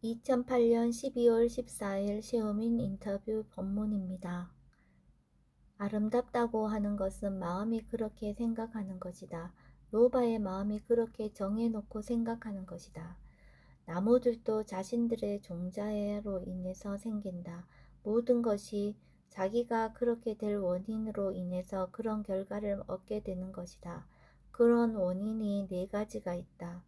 2008년 12월 14일 시우민 인터뷰 본문입니다. 아름답다고 하는 것은 마음이 그렇게 생각하는 것이다. 노바의 마음이 그렇게 정해놓고 생각하는 것이다. 나무들도 자신들의 종자로 인해서 생긴다. 모든 것이 자기가 그렇게 될 원인으로 인해서 그런 결과를 얻게 되는 것이다. 그런 원인이 네 가지가 있다.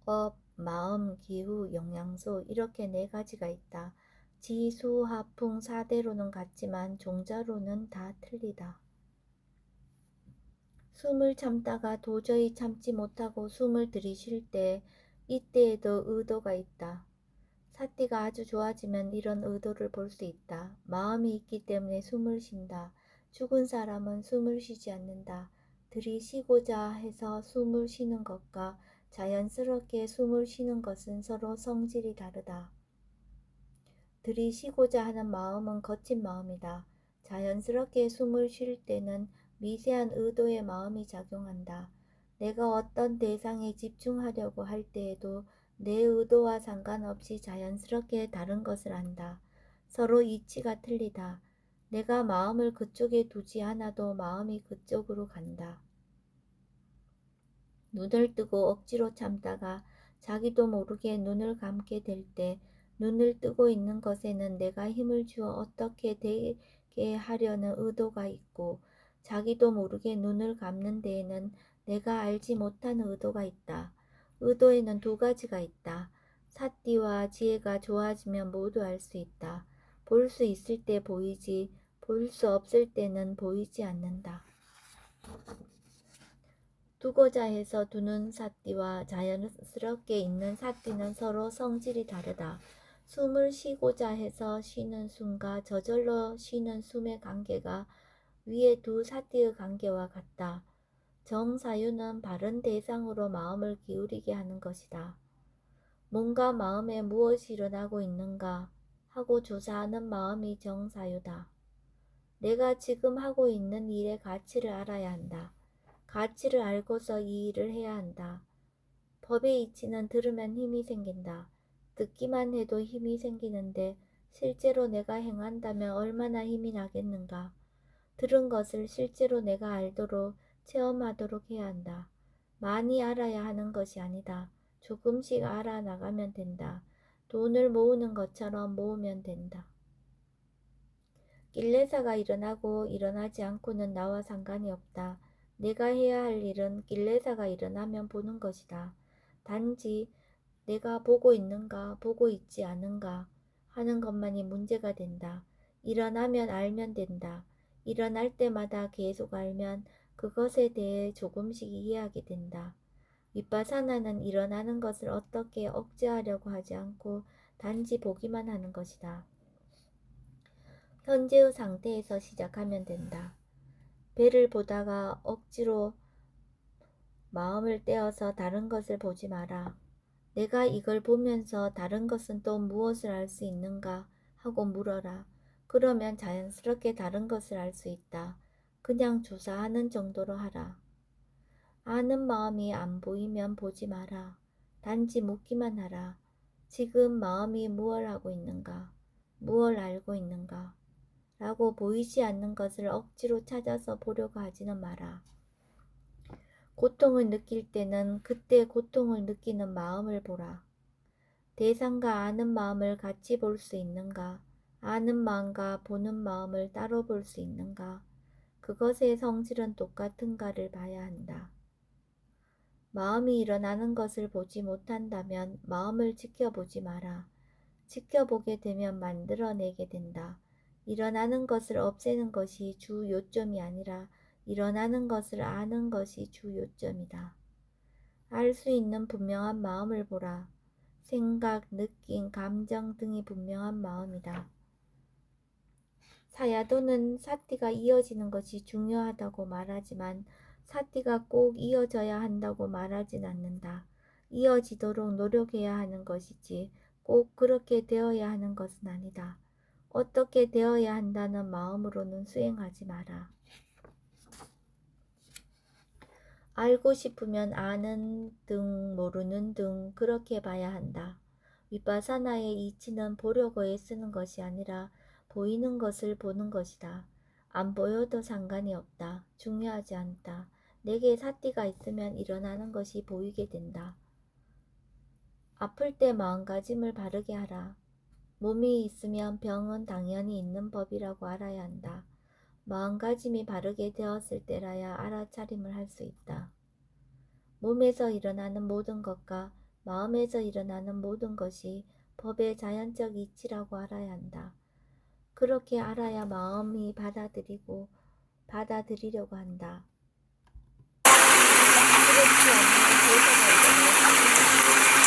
업, 마음, 기후, 영양소 이렇게 네 가지가 있다. 지, 수, 하, 풍, 사대로는 같지만 종자로는 다 틀리다. 숨을 참다가 도저히 참지 못하고 숨을 들이쉴 때 이때에도 의도가 있다. 사띠가 아주 좋아지면 이런 의도를 볼 수 있다. 마음이 있기 때문에 숨을 쉰다. 죽은 사람은 숨을 쉬지 않는다. 들이쉬고자 해서 숨을 쉬는 것과 자연스럽게 숨을 쉬는 것은 서로 성질이 다르다. 들이쉬고자 하는 마음은 거친 마음이다. 자연스럽게 숨을 쉴 때는 미세한 의도의 마음이 작용한다. 내가 어떤 대상에 집중하려고 할 때에도 내 의도와 상관없이 자연스럽게 다른 것을 한다. 서로 이치가 틀리다. 내가 마음을 그쪽에 두지 않아도 마음이 그쪽으로 간다. 눈을 뜨고 억지로 참다가 자기도 모르게 눈을 감게 될 때 눈을 뜨고 있는 것에는 내가 힘을 주어 어떻게 되게 하려는 의도가 있고 자기도 모르게 눈을 감는 데에는 내가 알지 못한 의도가 있다. 의도에는 두 가지가 있다. 사띠와 지혜가 좋아지면 모두 알 수 있다. 볼 수 있을 때 보이지 볼 수 없을 때는 보이지 않는다. 두고자 해서 두는 사띠와 자연스럽게 있는 사띠는 서로 성질이 다르다. 숨을 쉬고자 해서 쉬는 숨과 저절로 쉬는 숨의 관계가 위의 두 사띠의 관계와 같다. 정사유는 바른 대상으로 마음을 기울이게 하는 것이다. 뭔가 마음에 무엇이 일어나고 있는가 하고 조사하는 마음이 정사유다. 내가 지금 하고 있는 일의 가치를 알아야 한다. 가치를 알고서 이 일을 해야 한다. 법의 이치는 들으면 힘이 생긴다. 듣기만 해도 힘이 생기는데 실제로 내가 행한다면 얼마나 힘이 나겠는가. 들은 것을 실제로 내가 알도록 체험하도록 해야 한다. 많이 알아야 하는 것이 아니다. 조금씩 알아나가면 된다. 돈을 모으는 것처럼 모으면 된다. 길레사가 일어나고 일어나지 않고는 나와 상관이 없다. 내가 해야 할 일은 길레사가 일어나면 보는 것이다. 단지 내가 보고 있는가 보고 있지 않은가 하는 것만이 문제가 된다. 일어나면 알면 된다. 일어날 때마다 계속 알면 그것에 대해 조금씩 이해하게 된다. 윗바사나는 일어나는 것을 어떻게 억제하려고 하지 않고 단지 보기만 하는 것이다. 현재의 상태에서 시작하면 된다. 배를 보다가 억지로 마음을 떼어서 다른 것을 보지 마라. 내가 이걸 보면서 다른 것은 또 무엇을 알 수 있는가 하고 물어라. 그러면 자연스럽게 다른 것을 알 수 있다. 그냥 조사하는 정도로 하라. 아는 마음이 안 보이면 보지 마라. 단지 묻기만 하라. 지금 마음이 무엇을 하고 있는가? 무엇을 알고 있는가? 라고 보이지 않는 것을 억지로 찾아서 보려고 하지는 마라. 고통을 느낄 때는 그때 고통을 느끼는 마음을 보라. 대상과 아는 마음을 같이 볼 수 있는가? 아는 마음과 보는 마음을 따로 볼 수 있는가? 그것의 성질은 똑같은가를 봐야 한다. 마음이 일어나는 것을 보지 못한다면 마음을 지켜보지 마라. 지켜보게 되면 만들어내게 된다. 일어나는 것을 없애는 것이 주 요점이 아니라 일어나는 것을 아는 것이 주 요점이다. 알 수 있는 분명한 마음을 보라. 생각, 느낌, 감정 등이 분명한 마음이다. 사야도는 사띠가 이어지는 것이 중요하다고 말하지만 사띠가 꼭 이어져야 한다고 말하진 않는다. 이어지도록 노력해야 하는 것이지 꼭 그렇게 되어야 하는 것은 아니다. 어떻게 되어야 한다는 마음으로는 수행하지 마라. 알고 싶으면 아는 등 모르는 등 그렇게 봐야 한다. 위파사나의 이치는 보려고 애쓰는 것이 아니라 보이는 것을 보는 것이다. 안 보여도 상관이 없다. 중요하지 않다. 내게 사띠가 있으면 일어나는 것이 보이게 된다. 아플 때 마음가짐을 바르게 하라. 몸이 있으면 병은 당연히 있는 법이라고 알아야 한다. 마음가짐이 바르게 되었을 때라야 알아차림을 할 수 있다. 몸에서 일어나는 모든 것과 마음에서 일어나는 모든 것이 법의 자연적 이치라고 알아야 한다. 그렇게 알아야 마음이 받아들이려고 한다. 그렇지 않으면 대사가 일어날 생각은 중요하다.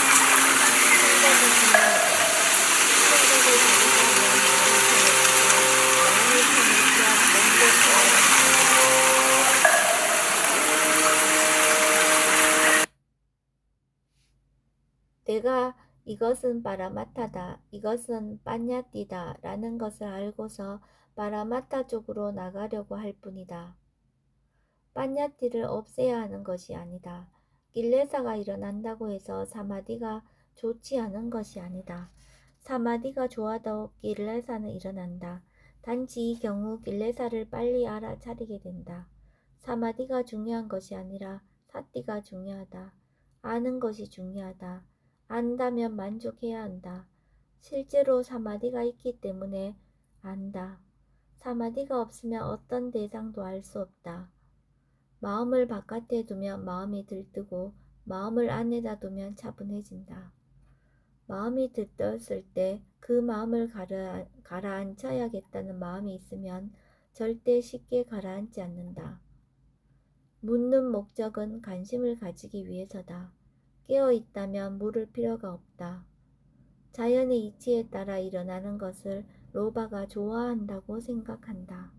생각을 다르게 하면 마음이 편해지고 마음이 편해져야 내가 이것은 파라마타다, 이것은 빠냐띠다 라는 것을 알고서 파라마타 쪽으로 나가려고 할 뿐이다. 빠냐띠를 없애야 하는 것이 아니다. 길레사가 일어난다고 해서 사마디가 좋지 않은 것이 아니다. 사마디가 좋아도 길레사는 일어난다. 단지 이 경우 길레사를 빨리 알아차리게 된다. 사마디가 중요한 것이 아니라 사띠가 중요하다. 아는 것이 중요하다. 안다면 만족해야 한다. 실제로 사마디가 있기 때문에 안다. 사마디가 없으면 어떤 대상도 알 수 없다. 마음을 바깥에 두면 마음이 들뜨고 마음을 안에다 두면 차분해진다. 마음이 들떴을 때 그 마음을 가라앉혀야겠다는 마음이 있으면 절대 쉽게 가라앉지 않는다. 묻는 목적은 관심을 가지기 위해서다. 깨어있다면 물을 필요가 없다. 자연의 이치에 따라 일어나는 것을 로바가 좋아한다고 생각한다.